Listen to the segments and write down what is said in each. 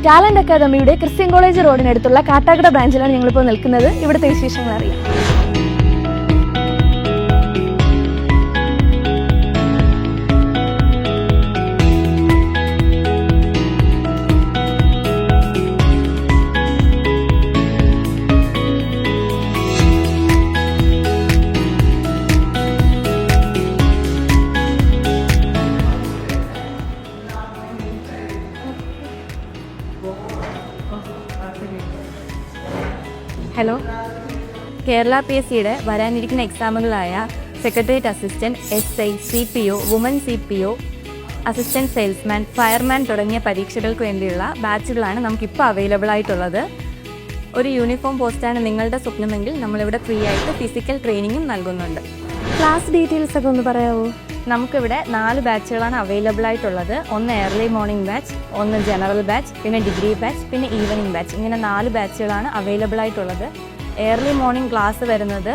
Talent അക്കാദമിയുടെ Christian college റോഡിനടുത്തുള്ള കാട്ടാക്കട ബ്രാഞ്ചിലാണ് ഞങ്ങളിപ്പോൾ നിൽക്കുന്നത്. ഇവിടുത്തെ വിശേഷങ്ങൾ അറിയാം. ഹലോ, കേരള PSCയുടെ വരാനിരിക്കുന്ന എക്സാമുകളായ secretariat assistant, SI, CPO, woman CPO, assistant salesman, fireman തുടങ്ങിയ പരീക്ഷകൾക്ക് വേണ്ടിയുള്ള ബാച്ചുകളാണ് നമുക്കിപ്പോൾ അവൈലബിൾ ആയിട്ടുള്ളത്. ഒരു യൂണിഫോം പോസ്റ്റാണ് നിങ്ങളുടെ സ്വപ്നമെങ്കിൽ നമ്മളിവിടെ ഫ്രീ ആയിട്ട് ഫിസിക്കൽ ട്രെയിനിങ്ങും നൽകുന്നുണ്ട്. ക്ലാസ് ഡീറ്റെയിൽസ് ഒക്കെ ഒന്ന് പറയാമോ? നമുക്കിവിടെ 4 ബാച്ചുകളാണ് അവൈലബിൾ ആയിട്ടുള്ളത്. ഒന്ന് ഏർലി മോർണിംഗ് ബാച്ച്, ഒന്ന് ജനറൽ ബാച്ച്, പിന്നെ ഡിഗ്രി ബാച്ച്, പിന്നെ ഈവനിങ് ബാച്ച്. ഇങ്ങനെ 4 ബാച്ചുകളാണ് അവൈലബിൾ ആയിട്ടുള്ളത്. ഏർലി മോർണിംഗ് ക്ലാസ് വരുന്നത്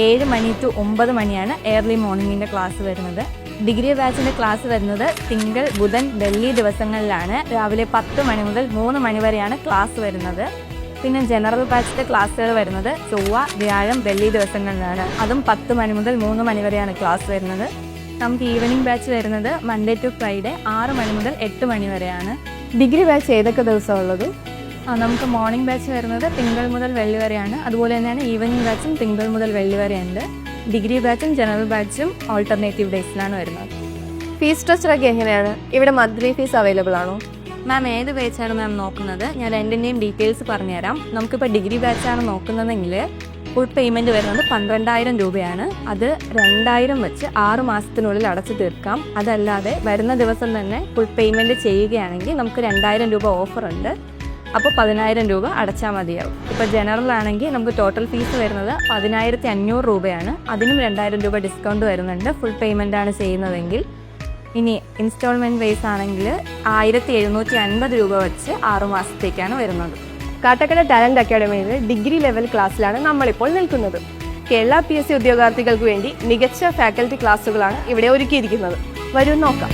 7 മണി to 9 മണിയാണ് ഏർലി മോർണിംഗിൻ്റെ ക്ലാസ് വരുന്നത്. ഡിഗ്രി ബാച്ചിൻ്റെ ക്ലാസ് വരുന്നത് തിങ്കൾ, ബുധൻ, വെള്ളി ദിവസങ്ങളിലാണ്. രാവിലെ 10 മണി മുതൽ 3 മണി വരെയാണ് ക്ലാസ് വരുന്നത്. പിന്നെ ജനറൽ ബാച്ചിൻ്റെ ക്ലാസ്സുകൾ വരുന്നത് ചൊവ്വ, വ്യാഴം, വെള്ളി ദിവസങ്ങളിലാണ്. അതും 10 മണി മുതൽ 3 മണി വരെയാണ് ക്ലാസ് വരുന്നത്. നമുക്ക് ഈവനിങ് ബാച്ച് വരുന്നത് മൺഡേ ടു ഫ്രൈഡേ 6 മണി മുതൽ 8 മണി വരെയാണ്. ഡിഗ്രി ബാച്ച് ഏതൊക്കെ ദിവസമാണ് ഉള്ളത്? നമുക്ക് മോർണിംഗ് ബാച്ച് വരുന്നത് തിങ്കൾ മുതൽ വെള്ളി വരെയാണ്. അതുപോലെ തന്നെയാണ് ഈവനിങ് ബാച്ചും തിങ്കൾ മുതൽ വെള്ളി വരെയുണ്ട്. ഡിഗ്രി ബാച്ചും ജനറൽ ബാച്ചും ഓൾട്ടർനേറ്റീവ് ഡേയ്സിലാണ് വരുന്നത്. ഫീസ് സ്ട്രക്ചറൊക്കെ എങ്ങനെയാണ്? ഇവിടെ മന്ത്ലി ഫീസ് അവൈലബിൾ ആണോ? മാം ഏത് ബാച്ചാണ് മാം നോക്കുന്നത്? ഞാൻ രണ്ടിൻ്റെയും ഡീറ്റെയിൽസ് പറഞ്ഞുതരാം. നമുക്കിപ്പോൾ ഡിഗ്രി ബാച്ചാണ് നോക്കുന്നതെങ്കിൽ ഫുൾ പേയ്മെൻറ്റ് വരുന്നത് 12,000 രൂപയാണ്. അത് 2,000 വെച്ച് 6 മാസത്തിനുള്ളിൽ അടച്ചു തീർക്കാം. അതല്ലാതെ വരുന്ന ദിവസം തന്നെ ഫുൾ പേയ്മെൻറ്റ് ചെയ്യുകയാണെങ്കിൽ നമുക്ക് 2,000 രൂപ ഓഫറുണ്ട്. അപ്പോൾ 10,000 രൂപ അടച്ചാൽ മതിയാവും. ഇപ്പോൾ ജനറൽ ആണെങ്കിൽ നമുക്ക് ടോട്ടൽ ഫീസ് വരുന്നത് 10,500 രൂപയാണ്. അതിനും 2,000 രൂപ ഡിസ്കൗണ്ട് വരുന്നുണ്ട് ഫുൾ പേയ്മെൻ്റ് ആണ് ചെയ്യുന്നതെങ്കിൽ. ഇനി ഇൻസ്റ്റാൾമെൻറ്റ് വൈസ് ആണെങ്കിൽ 1,750 രൂപ വെച്ച് 6 മാസത്തേക്കാണ് വരുന്നത്. കാട്ടാക്കട ടാലന്റ് അക്കാദമിയുടെ ഡിഗ്രി ലെവൽ ക്ലാസ്സിലാണ് നമ്മളിപ്പോൾ നിൽക്കുന്നത്. കേരള PSC ഉദ്യോഗാർത്ഥികൾക്ക് വേണ്ടി മികച്ച ഫാക്കൽറ്റി ക്ലാസ്സുകളാണ് ഇവിടെ ഒരുക്കിയിരിക്കുന്നത്. വരൂ നോക്കാം.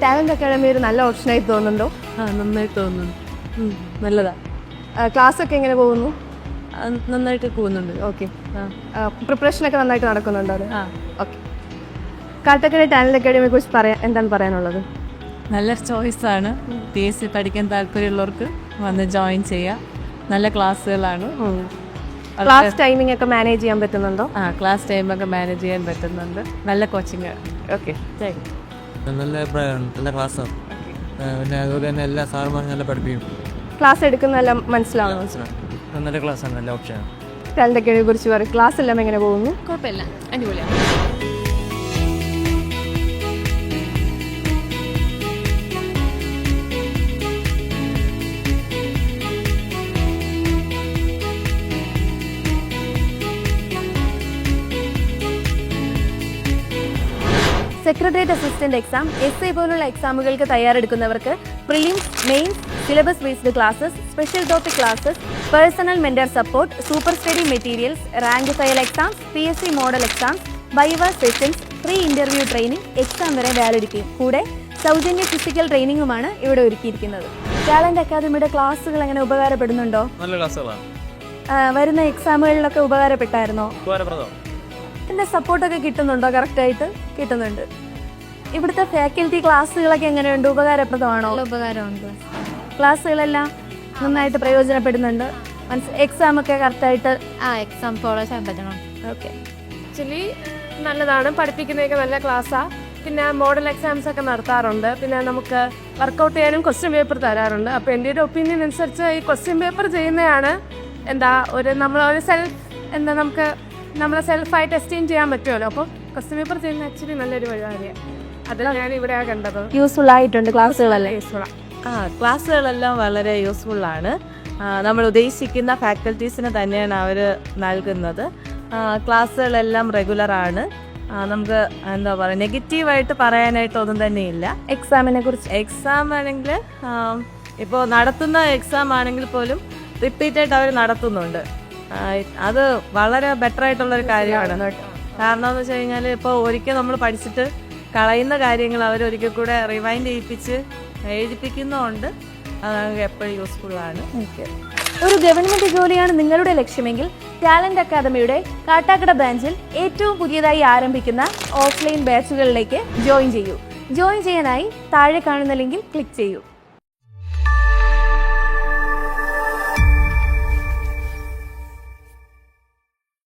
ടാലന്റ് അക്കാദമി ഒരു നല്ല ഓപ്ഷനായി തോന്നുന്നുണ്ടോ? നന്നായിട്ട് തോന്നുന്നു. നല്ലതാ. ക്ലാസ്സൊക്കെ എങ്ങനെ പോകുന്നു? നന്നായിട്ട് പോകുന്നുണ്ട്. ഓക്കെ. പ്രിപ്പറേഷനൊക്കെ നന്നായിട്ട് നടക്കുന്നുണ്ടോ? ഓക്കെ. കാട്ടാക്കട ടാലന്റ് അക്കാദമിയെ കുറിച്ച് എന്താണ് പറയാനുള്ളത്? നല്ല ചോയ്സാണ്. PSC പഠിക്കാൻ താല്പര്യമുള്ളവർക്ക് വന്ന് ജോയിൻ ചെയ്യാം. നല്ല ക്ലാസ്സുകളാണ്. ക്ലാസ് ടൈമിംഗ് ഒക്കെ മാനേജ് ചെയ്യാൻ പറ്റുന്നുണ്ടോ? ക്ലാസ് ടൈമൊക്കെ മാനേജ് ചെയ്യാൻ പറ്റുന്നുണ്ട്. നല്ല കോച്ചിങ്. Okay, thank you. നല്ല അഭിപ്രായമാണ്. നല്ല ക്ലാസ്സാണ്. പിന്നെ അതുപോലെ തന്നെ എല്ലാ സാറുമാരും നല്ല പഠിപ്പിക്കും. ക്ലാസ് എടുക്കുന്നതെല്ലാം മനസ്സിലാവുന്നു. നല്ല ക്ലാസ്സാണ്. നല്ല ഓപ്ഷനാണ്. ടാലന്റ് അക്കാദമിയെ കുറിച്ച് പറയും. ക്ലാസ് എല്ലാം എങ്ങനെ പോകുന്നു? കുഴപ്പമില്ല, അടിപൊളിയാണ്. സെക്രട്ടേറിയറ്റ് അസിസ്റ്റന്റ് എക്സാം, SI പോലുള്ള എക്സാമുകൾക്ക് തയ്യാറെടുക്കുന്നവർക്ക് prelims, mains, syllabus based classes, special topic classes, personal mentor support, super study materials, rank file exams, PSC model exams, viva sessions, free interview training, exam വരെ വാലിഡിറ്റിയും കൂടെ സൗജന്യ ഫിസിക്കൽ ട്രെയിനിങ്ങുമാണ് ഇവിടെ ഒരുക്കിയിരിക്കുന്നത്. Talent അക്കാദമിയുടെ ക്ലാസ്സുകൾ എങ്ങനെ ഉപകാരപ്പെടുന്നുണ്ടോ? നല്ല ക്ലാസ്സുകളാണ്. വരുന്ന എക്സാമുകളിലൊക്കെ ഉപകാരപ്പെട്ടായിരുന്നോ? ഇതിൻ്റെ സപ്പോർട്ടൊക്കെ കിട്ടുന്നുണ്ടോ? കറക്റ്റായിട്ട് കിട്ടുന്നുണ്ട്. ഇവിടുത്തെ ഫാക്കൽറ്റി ക്ലാസ്സുകളൊക്കെ എങ്ങനെയുണ്ട്? ഉപകാരപ്രദമാണോ? ഉപകാരമുണ്ട്. ക്ലാസ്സുകളെല്ലാം നന്നായിട്ട് പ്രയോജനപ്പെടുന്നുണ്ട്. എക്സാമൊക്കെ കറക്റ്റായിട്ട് എക്സാം ഫോളോ ചെയ്യാൻ പറ്റണം. ഓക്കെ. ആക്ച്വലി നല്ലതാണ്. പഠിപ്പിക്കുന്നതൊക്കെ നല്ല ക്ലാസ്സാണ്. പിന്നെ മോഡൽ എക്സാംസ് ഒക്കെ നടത്താറുണ്ട്. പിന്നെ നമുക്ക് വർക്കൗട്ട് ചെയ്യാനും ക്വസ്റ്റ്യൻ പേപ്പർ തരാറുണ്ട്. അപ്പോൾ എൻ്റെ ഒരു ഒപ്പീനിയൻ അനുസരിച്ച് ഈ ക്വസ്റ്റ്യൻ പേപ്പർ ചെയ്യുന്നതാണ് നമ്മളൊരു നമുക്ക് നമ്മളെ സെൽഫായിട്ട് എസ്റ്റീം ചെയ്യാൻ പറ്റുമല്ലോ. അപ്പോൾ ക്വസ്റ്റ്യൻ പേപ്പർ ചെയ്യുന്ന ആക്ച്വലി നല്ലൊരു പരിപാടിയാണ്. അതെല്ലാം ഞാൻ ഇവിടെയാണ് കണ്ടത്. യൂസ്ഫുൾ ആയിട്ടുണ്ട് ക്ലാസ്സുകളല്ലേ? യൂസ്ഫുള്ളാണ്. ക്ലാസ്സുകളെല്ലാം വളരെ യൂസ്ഫുള്ളാണ്. നമ്മൾ ഉദ്ദേശിക്കുന്ന ഫാക്കൽറ്റീസിന് തന്നെയാണ് അവർ നൽകുന്നത്. ക്ലാസ്സുകളെല്ലാം റെഗുലറാണ്. നമുക്ക് എന്താ പറയുക, നെഗറ്റീവായിട്ട് പറയാനായിട്ടൊന്നും തന്നെയില്ല. എക്സാമിനെ കുറിച്ച് എക്സാം ആണെങ്കിൽ ഇപ്പോൾ നടത്തുന്ന എക്സാം ആണെങ്കിൽ പോലും റിപ്പീറ്റായിട്ട് അവർ നടത്തുന്നുണ്ട്. അത് വളരെ ബെറ്റർ ആയിട്ടുള്ളൊരു കാര്യമാണ്. കാരണം എന്ന് വെച്ച് കഴിഞ്ഞാൽ ഇപ്പോൾ ഒരിക്കൽ നമ്മൾ പഠിച്ചിട്ട് കളയുന്ന കാര്യങ്ങൾ അവരൊരിക്കൽ കൂടെ റിവൈൻഡ് ചെയ്യിപ്പിച്ച് എഴുതിപ്പിക്കുന്നതുകൊണ്ട് അത് നമുക്ക് എപ്പോഴും യൂസ്ഫുള്ളാണ്. ഒരു ഗവൺമെന്റ് ജോലിയാണ് നിങ്ങളുടെ ലക്ഷ്യമെങ്കിൽ ടാലന്റ് അക്കാദമിയുടെ കാട്ടാക്കട ബ്രാഞ്ചിൽ ഏറ്റവും പുതിയതായി ആരംഭിക്കുന്ന ഓഫ്ലൈൻ ബാച്ചുകളിലേക്ക് ജോയിൻ ചെയ്യൂ. ജോയിൻ ചെയ്യാനായി താഴെ കാണുന്ന ലിങ്കിൽ ക്ലിക്ക് ചെയ്യൂ.